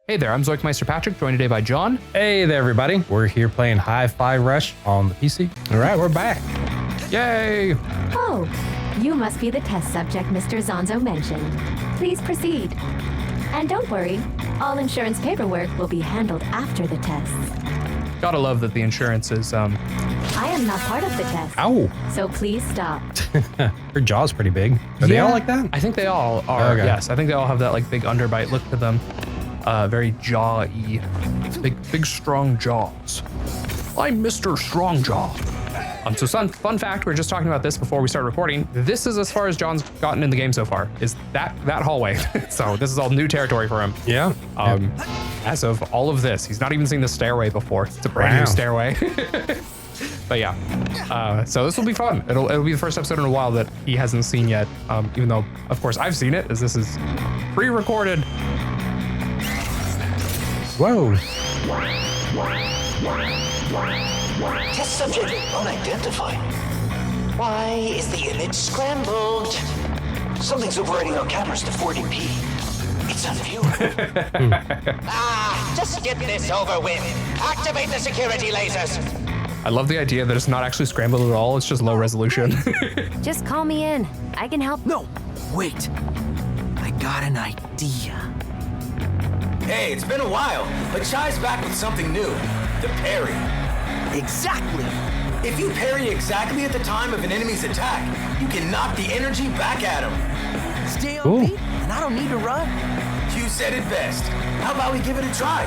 Hey there, I'm ZoinkMeister Patrick, joined today by John. Hey there, everybody. We're here playing Hi-Fi Rush on the PC. All right, we're back. Yay! Oh, you must be the test subject Mr. Zonzo mentioned. Please proceed. And don't worry, all insurance paperwork will be handled after the tests. Gotta love that the insurance is, I am not part of the test. Ow. So please stop. Her jaw's pretty big. Are they all like that? I think they all are, Okay. yes. I think they all have that like big underbite look to them. Very jaw-y. Big strong jaws. I'm Mr. Strong Jaw. So fun fact, we were just talking about this before we started recording. This is as far as John's gotten in the game so far, is that hallway. So this is all new territory for him. Yeah. As of all of this, he's not even seen the stairway before. It's a brand new stairway. But yeah, so this will be fun. It'll be the first episode in a while that he hasn't seen yet. Even though, of course, I've seen it, as this is pre-recorded. Whoa. Test subject unidentified. Why is the image scrambled? Something's overriding our cameras to 40p. It's unviewable. Just get this over with. Activate the security lasers. I love the idea that it's not actually scrambled at all. It's just low resolution. Just call me in. I can help. No, wait. I got an idea. Hey, it's been a while, but Chai's back with something new. The parry. Exactly. If you parry exactly at the time of an enemy's attack, you can knock the energy back at him. Stay on beat, and I don't need to run. You said it best. How about we give it a try?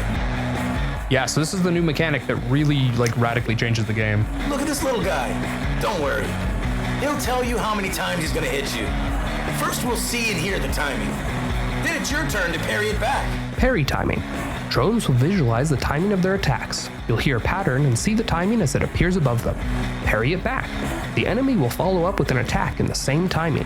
Yeah, so this is the new mechanic that really like radically changes the game. Look at this little guy. Don't worry. He'll tell you how many times he's gonna hit you. First we'll see and hear the timing. Then it's your turn to parry it back. Parry timing. Drones will visualize the timing of their attacks. You'll hear a pattern and see the timing as it appears above them. Parry it back. The enemy will follow up with an attack in the same timing.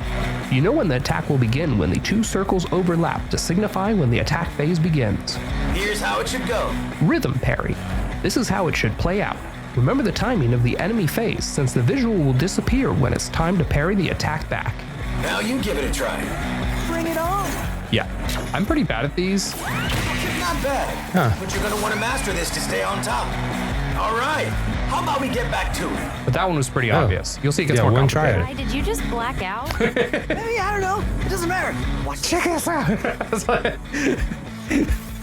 You know when the attack will begin when the two circles overlap to signify when the attack phase begins. Here's how it should go. Rhythm parry. This is how it should play out. Remember the timing of the enemy phase, since the visual will disappear when it's time to parry the attack back. Now you give it a try. Bring it on. Yeah, I'm pretty bad at these. Not bad. But you're gonna want to master this to stay on top. All right. How about we get back to it? But that one was pretty obvious. You'll see it gets more one try complicated. it. Why, did you just black out? Maybe, I don't know. It doesn't matter. Watch. Check us out.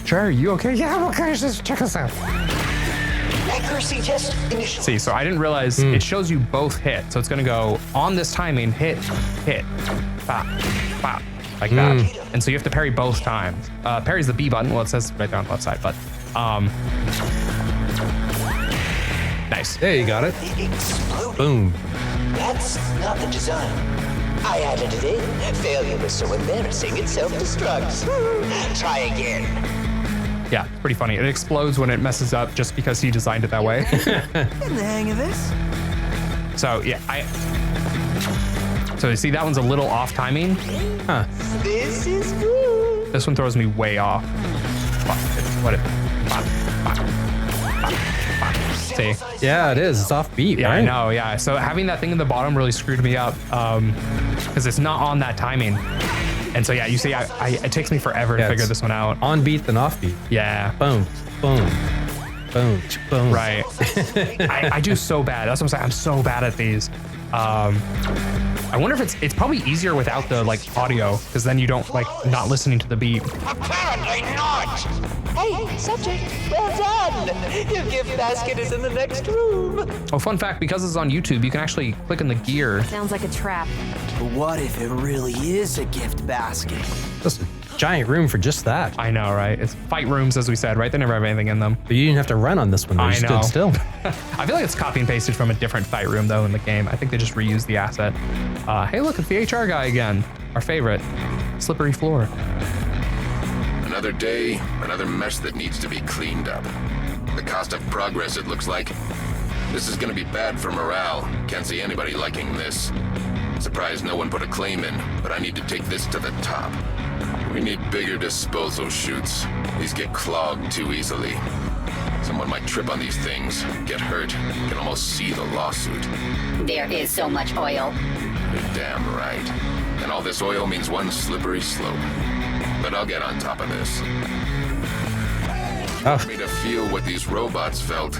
Trey, you okay? Yeah, I'm okay. Just check us out. Accuracy test initial. See, so I didn't realize it shows you both hit. So it's gonna go on this timing, hit, bop, bop, like that. And so you have to parry both times. Parry's the B button. Well, it says right there on the left side, but nice. There you got it. It exploded. Boom. That's not the design. I added it in. Failure was so embarrassing it self-destructs. Try again. Yeah, it's pretty funny. It explodes when it messes up just because he designed it that way. In the hang of this. So yeah, so you see that one's a little off timing. Huh. This is good. This one throws me way off. See? Yeah, it is. It's off beat, Yeah, right? I know, yeah. So having that thing in the bottom really screwed me up because it's not on that timing. And so, yeah, you see, it takes me forever to figure this one out. On beat than off beat. Yeah. Boom, boom, boom, boom. Right. I do so bad. That's what I'm saying. I'm so bad at these. I wonder if it's probably easier without the like audio, because then you don't like not listening to the beat. Apparently not. Hey, subject, well done. Your gift basket is in the next room. Oh, fun fact, because it's on YouTube, you can actually click in the gear. Sounds like a trap. But what if it really is a gift basket? That's a giant room for just that. I know, right? It's fight rooms, as we said, right? They never have anything in them. But you didn't have to run on this one. I You know. stood still. I feel like it's copy and pasted from a different fight room, though, in the game. I think they just reused the asset. Hey, look, it's the HR guy again. Our favorite. Slippery floor. Another day, another mess that needs to be cleaned up. The cost of progress, it looks like. This is gonna be bad for morale. Can't see anybody liking this. Surprised no one put a claim in, but I need to take this to the top. We need bigger disposal chutes. These get clogged too easily. Someone might trip on these things, get hurt, can almost see the lawsuit. There is so much oil. You're damn right. And all this oil means one slippery slope. But I'll get on top of this. Want me to feel what these robots felt?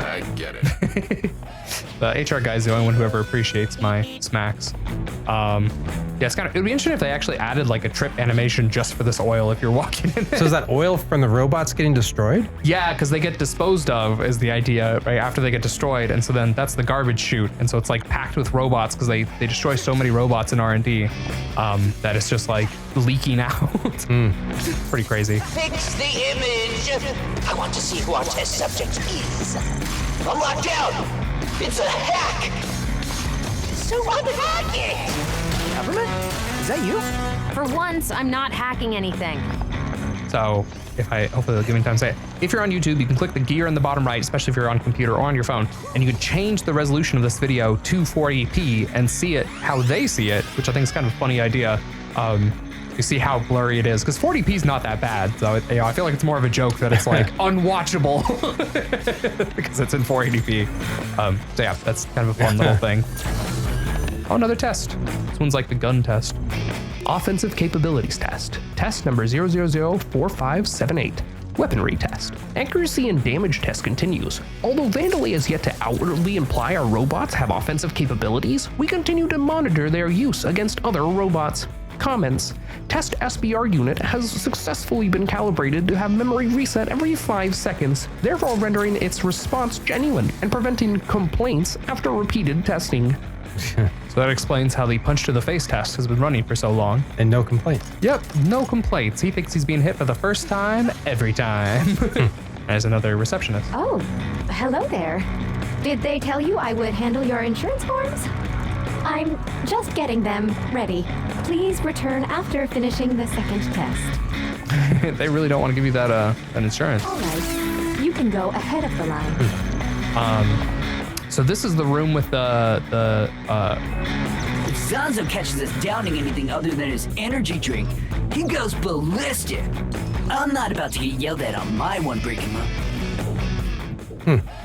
I get it. The HR guy's the only one who ever appreciates my smacks. Yeah, it's it'd be interesting if they actually added like a trip animation just for this oil if you're walking in it. So is that oil from the robots getting destroyed? Yeah, because they get disposed of is the idea, right? After they get destroyed. And so then that's the garbage chute. And so it's like packed with robots because they destroy so many robots in R&D that it's just like leaking out. Pretty crazy. Fix the image. I want to see who our test subject is. I'm locked down. It's a hack. So unhack it. Government? Is that you? For once, I'm not hacking anything. So hopefully they'll give me time to say it. If you're on YouTube, you can click the gear in the bottom right, especially if you're on a computer or on your phone, and you can change the resolution of this video to 480p and see it how they see it, which I think is kind of a funny idea. You see how blurry it is, because 40p is not that bad. So I feel like it's more of a joke that it's like unwatchable because it's in 480p. So yeah, that's kind of a fun little thing. Oh, another test. This one's like the gun test. Offensive capabilities test. Test number 0004578. Weaponry test. Accuracy and damage test continues. Although Vandalay has yet to outwardly imply our robots have offensive capabilities, we continue to monitor their use against other robots. Comments. Test SBR unit has successfully been calibrated to have memory reset every 5 seconds, therefore rendering its response genuine and preventing complaints after repeated testing. So that explains how the punch to the face test has been running for so long. And no complaints. Yep, no complaints. He thinks he's being hit for the first time, every time. There's another receptionist. Oh, hello there. Did they tell you I would handle your insurance forms? I'm just getting them ready. Please return after finishing the second test. They really don't want to give you that an insurance. All right, you can go ahead of the line. So this is the room with the If Zonzo catches us downing anything other than his energy drink, he goes ballistic. I'm not about to get yelled at on my one breaking up.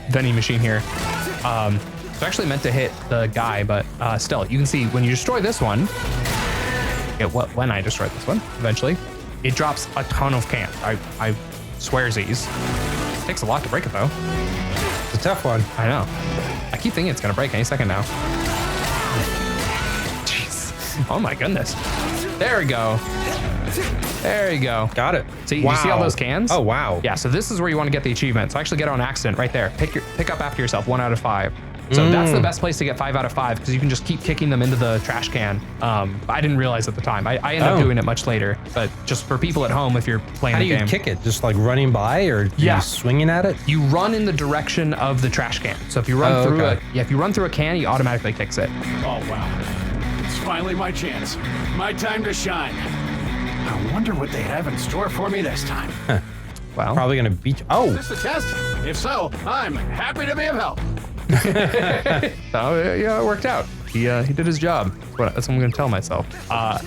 vending machine here. It's actually meant to hit the guy, but still, you can see when you destroy this one, when I destroy this one, eventually, it drops a ton of cans. I swearsies. It takes a lot to break it though. It's a tough one. I know. I keep thinking it's gonna break any second now. Jeez. Oh my goodness. There we go. There you go. Got it. See, wow. You see all those cans? Oh, wow. Yeah, so this is where you want to get the achievement. So actually get on accident right there. Pick up after yourself, 1 out of 5. So that's the best place to get 5 out of 5 because you can just keep kicking them into the trash can. I didn't realize at the time. I ended up doing it much later, but just for people at home, if you're playing the game. How do you kick it? Just like running by or you swinging at it? You run in the direction of the trash can. So if you run through it, if you run through a can, he automatically kicks it. Oh, wow. It's finally my chance. My time to shine. I wonder what they have in store for me this time. Well, probably gonna beat you. Oh, is this the test? If so, I'm happy to be of help. So yeah, it worked out. He did his job. That's what I'm gonna tell myself.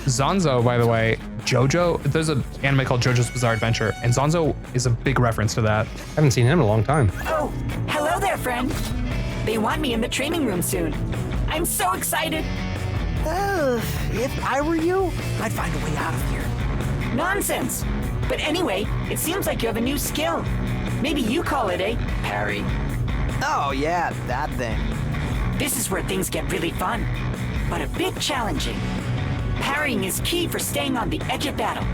Zonzo, by the way, JoJo. There's an anime called JoJo's Bizarre Adventure, and Zonzo is a big reference to that. Haven't seen him in a long time. Oh, hello there, friend. They want me in the training room soon. I'm so excited. If I were you, I'd find a way out of here. Nonsense. But anyway, it seems like you have a new skill. Maybe you call it a parry. Oh yeah, that thing. This is where things get really fun, but a bit challenging. Parrying is key for staying on the edge of battle.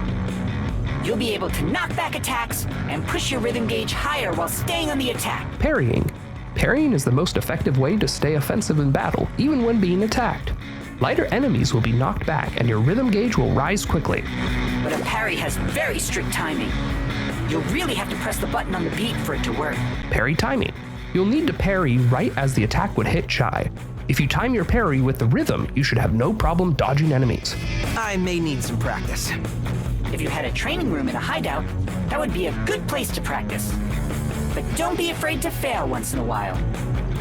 You'll be able to knock back attacks and push your rhythm gauge higher while staying on the attack. Parrying. Parrying is the most effective way to stay offensive in battle, even when being attacked. Lighter enemies will be knocked back and your rhythm gauge will rise quickly. But a parry has very strict timing. You'll really have to press the button on the beat for it to work. Parry timing. You'll need to parry right as the attack would hit Chai. If you time your parry with the rhythm, you should have no problem dodging enemies. I may need some practice. If you had a training room in a hideout, that would be a good place to practice. But don't be afraid to fail once in a while.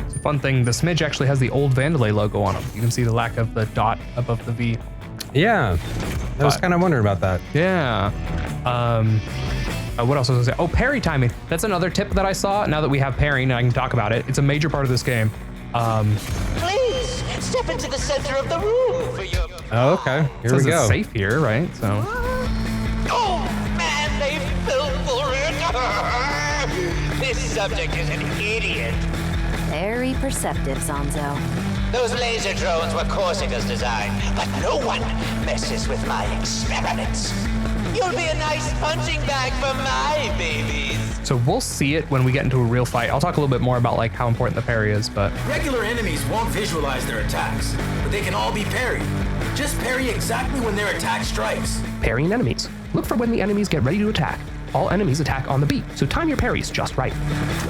It's a fun thing, the smidge actually has the old Vandalay logo on him. You can see the lack of the dot above the V. Yeah, I was kind of wondering about that. Yeah. What else was I gonna say? Oh, parry timing. That's another tip that I saw. Now that we have parrying, and I can talk about it. It's a major part of this game. Please step into the center of the room for your. Oh, okay. Here we go. It's safe here, right? So. Oh man, they fell for it. subject is an idiot. Very perceptive, Zanzo. Those laser drones were Corsica's design, but no one messes with my experiments. You'll be a nice punching bag for my babies. So we'll see it when we get into a real fight. I'll talk a little bit more about like how important the parry is, but Regular enemies won't visualize their attacks, but they can all be parried. Just parry exactly when their attack strikes. Parrying enemies. Look for when the enemies get ready to attack. All enemies attack on the beat, so time your parries just right.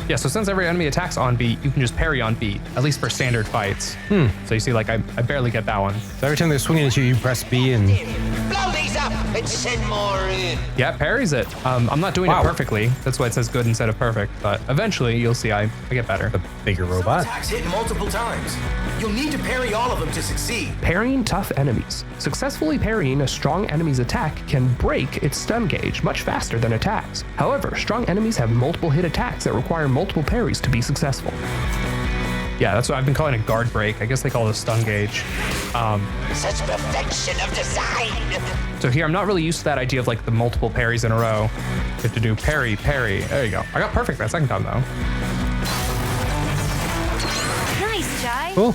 yeah, so since every enemy attacks on beat, you can just parry on beat, at least for standard fights. So you see, like, I barely get that one. So every time they're swinging at you, you press B and... Blow these up and send more in. Yeah, parries it. I'm not doing it perfectly. That's why it says good instead of perfect, but eventually you'll see I get better. The bigger robot. Attacks hit multiple times. You'll need to parry all of them to succeed. Parrying tough enemies. Successfully parrying a strong enemy's attack can break its stun gauge much faster than attacks. However, strong enemies have multiple hit attacks that require multiple parries to be successful. Yeah, that's what I've been calling a guard break. I guess they call it a stun gauge. Such perfection of design. So here, I'm not really used to that idea of like the multiple parries in a row. You have to do parry, parry. There you go. I got perfect that second time though. Nice, Jai. Cool.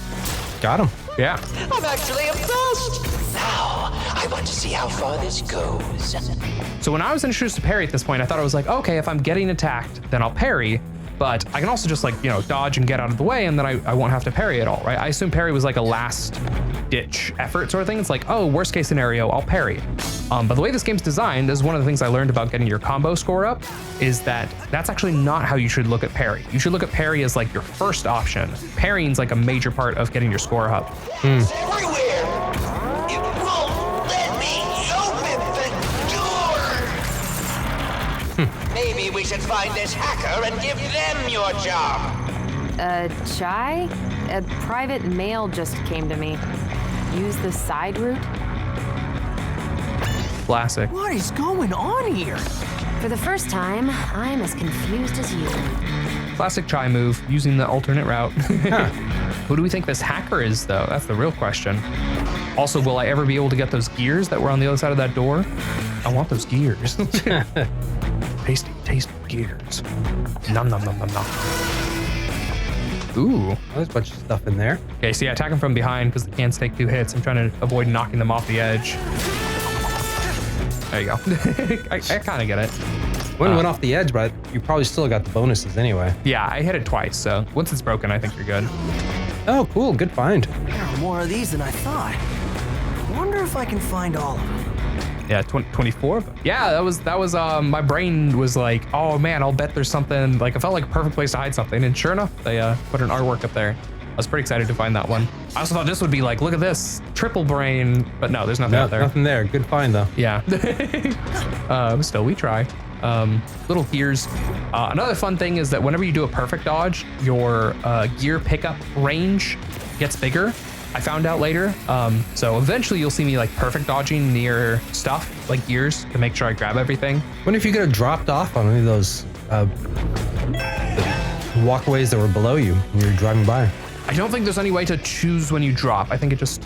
Got him. Yeah. I'm actually impressed. Now, I want to see how far this goes. So when I was introduced to parry at this point, I thought I was like, okay, if I'm getting attacked, then I'll parry. But I can also just like, you know, dodge and get out of the way, and then I won't have to parry at all, right? I assume parry was like a last ditch effort sort of thing. It's like, oh, worst case scenario, I'll parry. But the way this game's designed, this is one of the things I learned about getting your combo score up, is that that's actually not how you should look at parry. You should look at parry as like your first option. Parrying's like a major part of getting your score up. It's everywhere. It won't let me open the door. Maybe we should find this hacker and give them your job. Jai? A private mail just came to me. Use the side route? Classic. What is going on here? For the first time, I'm as confused as you. Classic Chai move, using the alternate route. Who do we think this hacker is, though? That's the real question. Also, will I ever be able to get those gears that were on the other side of that door? I want those gears. Tasty, tasty gears. Nom, nom, nom, nom, nom. Ooh. There's a bunch of stuff in there. Okay, see, I attack them from behind because the cans take 2 hits. I'm trying to avoid knocking them off the edge. There you go. I kind of get it. One went off the edge, but you probably still got the bonuses anyway. Yeah, I hit it twice, so once it's broken, I think you're good. Oh, cool. Good find. There are more of these than I thought. Wonder if I can find all of them. Yeah, 24. Yeah, that was my brain was like, oh man, I'll bet there's something. Like, it felt like a perfect place to hide something, and sure enough, they put an artwork up there. I was pretty excited to find that one. I also thought this would be like, look at this, triple brain, but no, there's nothing out there. Nothing there. Good find though. Yeah. Still, we try. Little gears. Another fun thing is that whenever you do a perfect dodge, your gear pickup range gets bigger. I found out later. So eventually you'll see me like perfect dodging near stuff like gears to make sure I grab everything. Wonder if you could have dropped off on any of those walkways that were below you when you were driving by. I don't think there's any way to choose when you drop. I think it just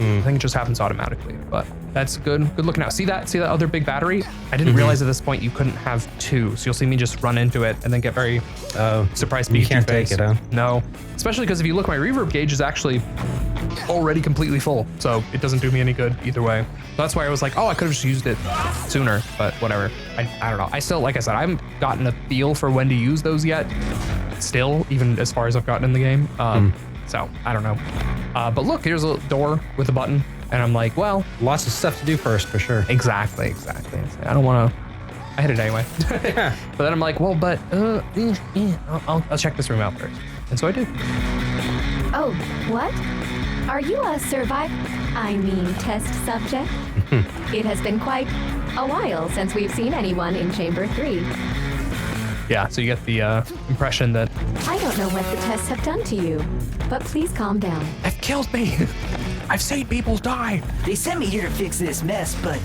happens automatically. But that's good. Good looking out. See that other big battery? I didn't realize at this point you couldn't have 2. So you'll see me just run into it and then get very surprised. You can't take it, huh? No, especially because if you look, my reverb gauge is actually already completely full, so it doesn't do me any good either way. So that's why I was like, oh, I could have just used it sooner, but whatever. I don't know. I still, like I said, I haven't gotten a feel for when to use those yet. Still, even as far as I've gotten in the game. So I don't know. But look, here's a door with a button, and I'm like, well, lots of stuff to do first for sure. Exactly. I don't want to. I hit it anyway. But then I'm like, well, but I'll check this room out first, and so I did. Oh, what? Are you a test subject? It has been quite a while since we've seen anyone in Chamber 3. Yeah, so you get the impression that... I don't know what the tests have done to you, but please calm down. They've killed me. I've seen people die. They sent me here to fix this mess, but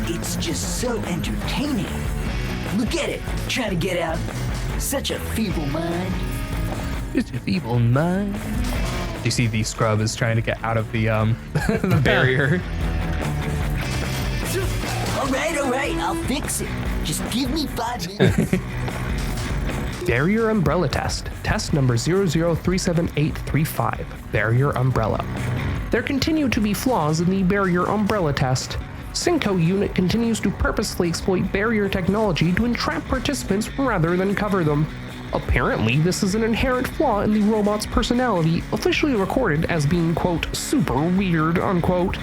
it's just so entertaining. Look at it, trying to get out. Such a feeble mind. It's a feeble mind. You see the scrub is trying to get out of the the barrier. All right, I'll fix it. Just give me 5 minutes. Barrier Umbrella Test. Test number 0037835. Barrier Umbrella. There continue to be flaws in the Barrier Umbrella Test. Cinco unit continues to purposefully exploit barrier technology to entrap participants rather than cover them. Apparently, this is an inherent flaw in the robot's personality, officially recorded as being, quote, super weird, unquote.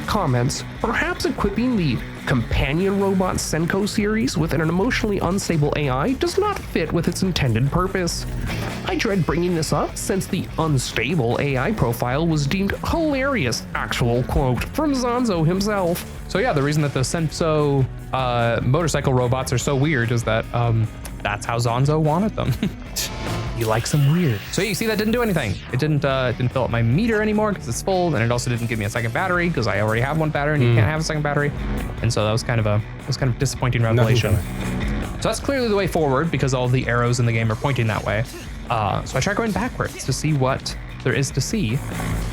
Comments. Perhaps equipping the companion robot Senko series with an emotionally unstable AI does not fit with its intended purpose. I dread bringing this up since the unstable AI profile was deemed hilarious, actual quote from Zanzo himself. So yeah, the reason that the Senso motorcycle robots are so weird is that that's how Zanzo wanted them. You like some weird. So you see that didn't do anything. It didn't fill up my meter anymore because it's full, and it also didn't give me a second battery because I already have one battery and you can't have a second battery. And so that was kind of a disappointing revelation. So that's clearly the way forward because all the arrows in the game are pointing that way. So I tried going backwards to see what there is to see,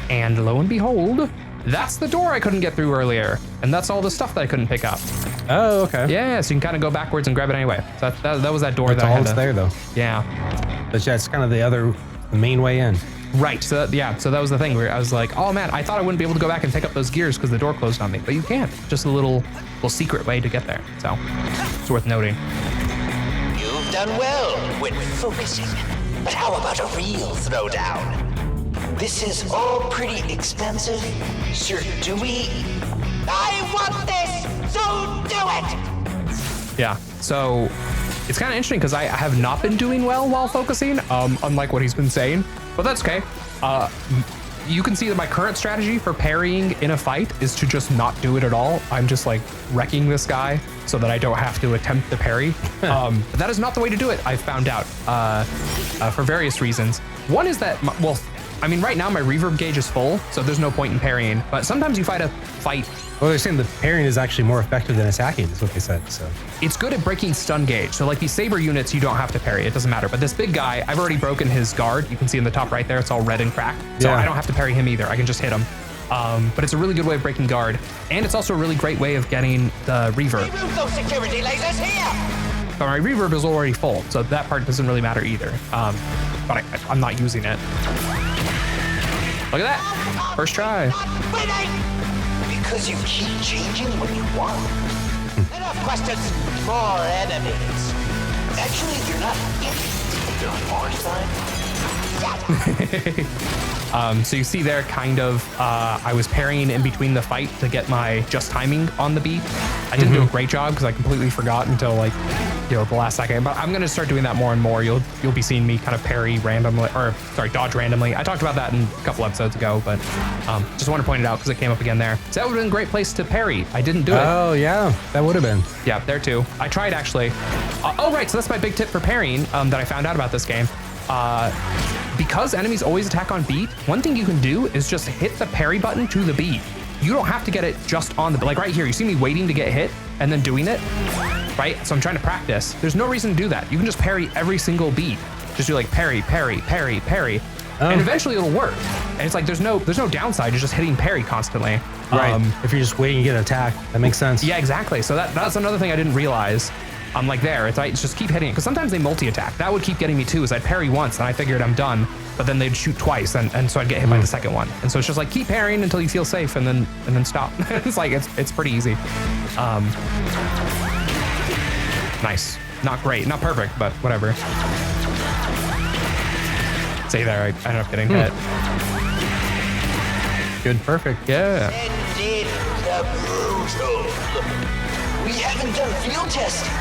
and lo and behold, that's the door I couldn't get through earlier, and that's all the stuff that I couldn't pick up. Oh, okay. Yeah, so you can kind of go backwards and grab it anyway. So that was that door That's that I all had it's to, there though. Yeah. But yeah, it's kind of the main way in. Right. So that was the thing where I was like, oh man, I thought I wouldn't be able to go back and pick up those gears because the door closed on me, but you can. Just a little secret way to get there. So it's worth noting. You've done well when focusing, but how about a real throwdown? This is all pretty expensive, Sir Dewey. I want this, so do it! Yeah, so it's kind of interesting because I have not been doing well while focusing, unlike what he's been saying, but that's okay. You can see that my current strategy for parrying in a fight is to just not do it at all. I'm just like wrecking this guy so that I don't have to attempt the parry. But that is not the way to do it, I've found out, for various reasons. One is that, I mean, right now my reverb gauge is full, so there's no point in parrying, but sometimes you fight. Well, they're saying the parrying is actually more effective than attacking, is what they said, so. It's good at breaking stun gauge. So like these saber units, you don't have to parry, it doesn't matter. But this big guy, I've already broken his guard. You can see in the top right there, it's all red and cracked. So yeah. I don't have to parry him either, I can just hit him. But it's a really good way of breaking guard. And it's also a really great way of getting the reverb. Remove those security lasers here! But my reverb is already full, so that part doesn't really matter either. But I'm not using it. Look at that, first try. Because you keep changing what you want. Enough questions, more enemies. Actually, you're not So you see there, kind of, I was parrying in between the fight to get my just timing on the beat. I didn't do a great job because I completely forgot until like, the last second, but I'm gonna start doing that more and more. You'll be seeing me kind of parry randomly, dodge randomly. I talked about that in a couple episodes ago, but just want to point it out because it came up again there. So that would have been a great place to parry. I didn't do it. Oh yeah, that would have been. Yeah, there too. I tried actually. Oh right, so that's my big tip for parrying that I found out about this game. Because enemies always attack on beat, one thing you can do is just hit the parry button to the beat. You don't have to get it just on the, like right here, you see me waiting to get hit and then doing it, right? So I'm trying to practice. There's no reason to do that. You can just parry every single beat. Just do like parry, parry, parry, parry. And eventually it'll work. And it's like, there's no downside. You're just hitting parry constantly. Right, if you're just waiting to get an attack, that makes sense. Yeah, exactly. So that's another thing I didn't realize. I'm like there, it's just keep hitting it. Because sometimes they multi-attack. That would keep getting me too, is I'd parry once and I figured I'm done, but then they'd shoot twice and so I'd get hit by the second one. And so it's just like keep parrying until you feel safe and then stop. It's like, it's pretty easy. Nice. Not great, not perfect, but whatever. See there, I ended up getting hit. Good, perfect. Yeah. Ended the brutal. We haven't done field testing.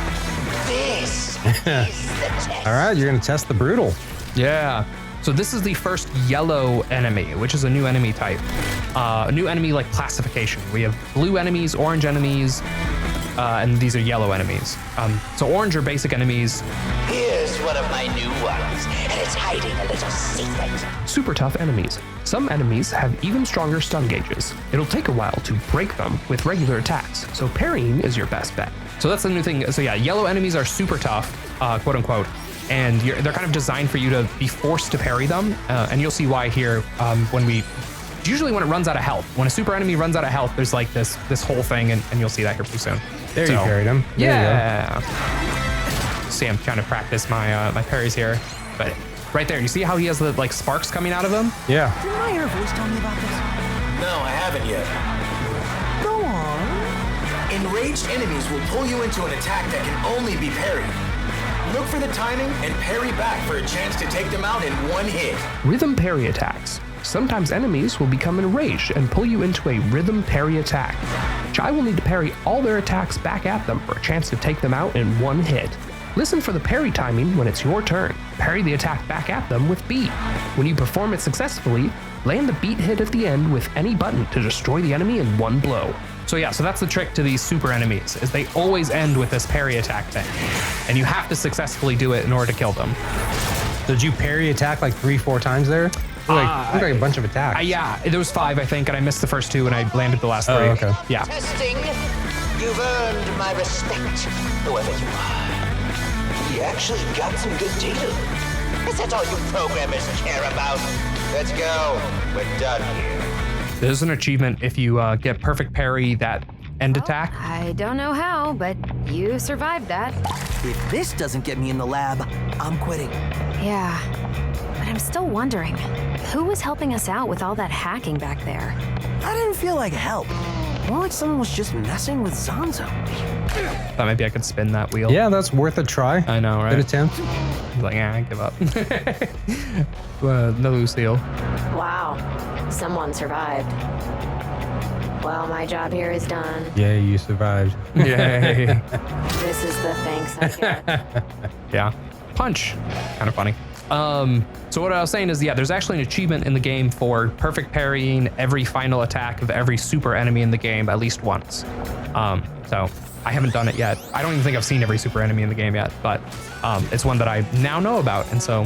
This is the test. All right, you're gonna test the brutal. Yeah. So this is the first yellow enemy, which is a new enemy type. A new enemy like classification. We have blue enemies, orange enemies, and these are yellow enemies. So orange are basic enemies. Here's one of my new ones, and it's hiding a little secret. Super tough enemies. Some enemies have even stronger stun gauges. It'll take a while to break them with regular attacks, so parrying is your best bet. So that's the new thing. So yeah, yellow enemies are super tough, quote unquote, and they're kind of designed for you to be forced to parry them. And you'll see why here usually when it runs out of health. When a super enemy runs out of health, there's like this whole thing, and you'll see that here pretty soon. There you parried him. There yeah. See, I'm trying to practice my my parries here, but right there, you see how he has the like sparks coming out of him? Yeah. Didn't my air voice tell me about this? No, I haven't yet. Go on. Enraged enemies will pull you into an attack that can only be parried. Look for the timing and parry back for a chance to take them out in one hit. Rhythm parry attacks. Sometimes enemies will become enraged and pull you into a rhythm parry attack. Chai will need to parry all their attacks back at them for a chance to take them out in one hit. Listen for the parry timing when it's your turn. Parry the attack back at them with beat. When you perform it successfully, land the beat hit at the end with any button to destroy the enemy in one blow. So yeah, so that's the trick to these super enemies, is they always end with this parry attack thing. And you have to successfully do it in order to kill them. Did you parry attack like 3-4 times there? Like a bunch of attacks. Yeah, there was 5, I think, and I missed the first 2 and I landed the last 3. Oh, okay. Yeah. Testing. You've earned my respect, whoever you are. We actually got some good data. Is that all you programmers care about? Let's go. We're done here. There's an achievement if you get perfect parry that end attack. I don't know how, but you survived that. If this doesn't get me in the lab, I'm quitting. Yeah, but I'm still wondering, who was helping us out with all that hacking back there? I didn't feel like help. More like someone was just messing with Zanzo. Thought maybe I could spin that wheel. Yeah, that's worth a try. I know, right? Good attempt. He's like, I give up. No Lucille. Wow, someone survived. Well, my job here is done. Yeah, you survived. Yay. This is the thanks I get. Yeah. Punch. Kind of funny. So what I was saying is, yeah, there's actually an achievement in the game for perfect parrying every final attack of every super enemy in the game at least once. So I haven't done it yet. I don't even think I've seen every super enemy in the game yet, but it's one that I now know about. And so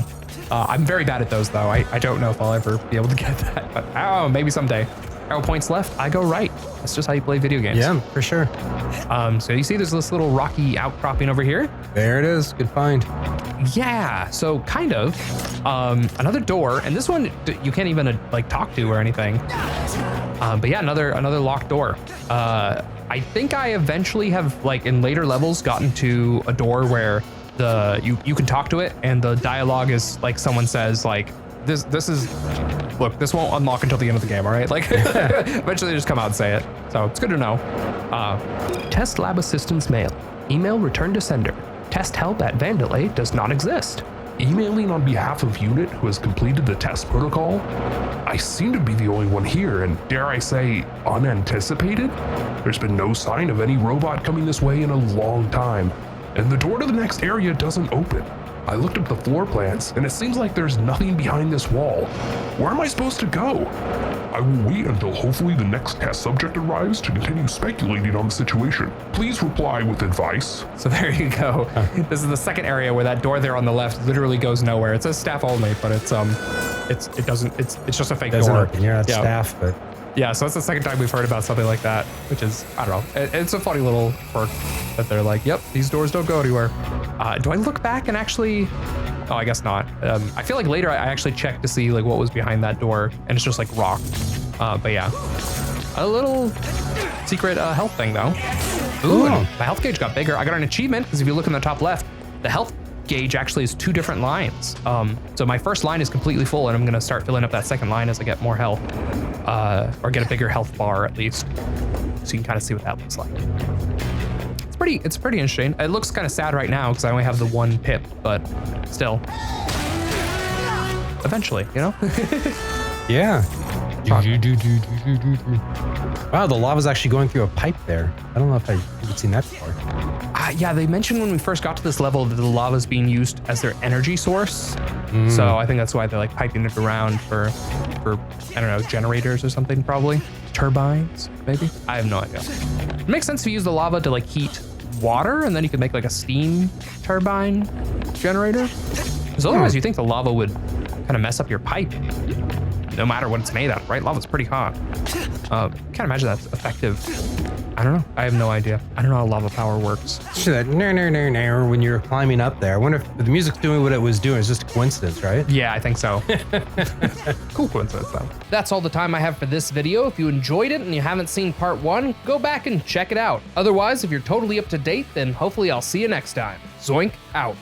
I'm very bad at those, though. I don't know if I'll ever be able to get that, but oh, maybe someday. Arrow points left, I go right. That's just how you play video games. Yeah, for sure. So you see there's this little rocky outcropping over here? There it is. Good find. Yeah, so kind of. Another door, and this one you can't even like talk to or anything. But yeah, another locked door. I think I eventually have, like in later levels, gotten to a door where you can talk to it, and the dialogue is like someone says like, this is, look, this won't unlock until the end of the game, all right? Like, eventually they just come out and say it. So it's good to know. Test lab assistance mail. Email returned to sender. Test help at Vandalay does not exist. Emailing on behalf of unit who has completed the test protocol? I seem to be the only one here, and dare I say, unanticipated? There's been no sign of any robot coming this way in a long time, and the door to the next area doesn't open. I looked up the floor plans, and it seems like there's nothing behind this wall. Where am I supposed to go? I will wait until hopefully the next test subject arrives to continue speculating on the situation. Please reply with advice. So there you go. This is the second area where that door there on the left literally goes nowhere. It says staff only, but it's just a fake door. Open. Yeah, it's staff, but yeah, so it's the second time we've heard about something like that, which is, I don't know. It's a funny little quirk that they're like, yep, these doors don't go anywhere. Do I look back and actually, oh, I guess not. I feel like later I actually checked to see like what was behind that door, and it's just like rock. But yeah, a little secret health thing though. Ooh, and my health gauge got bigger. I got an achievement because if you look in the top left, the health gauge actually is 2 different lines. So my first line is completely full, and I'm gonna start filling up that second line as I get more health, or get a bigger health bar at least, so you can kind of see what that looks like. It's pretty interesting. It looks kind of sad right now because I only have the 1 pip, but still, eventually, you know. Yeah. Wow, the lava's actually going through a pipe there. I don't know if I've seen that before. Yeah, they mentioned when we first got to this level that the lava is being used as their energy source. So I think that's why they're like piping it around for I don't know, generators or something, probably. Turbines, maybe? I have no idea. It makes sense to use the lava to like heat water, and then you could make like a steam turbine generator. Because otherwise you think the lava would kind of mess up your pipe, no matter what it's made out of, right? Lava's pretty hot. Can't imagine that's effective I don't know. I have no idea. I don't know how lava power works. That when you're climbing up there. I wonder if the music's doing what it was doing. It's just a coincidence, right? Yeah, I think so. Cool coincidence though. That's all the time I have for this video. If you enjoyed it and you haven't seen part 1, go back and check it out. Otherwise, if you're totally up to date, then hopefully I'll see you next time. Zoink out.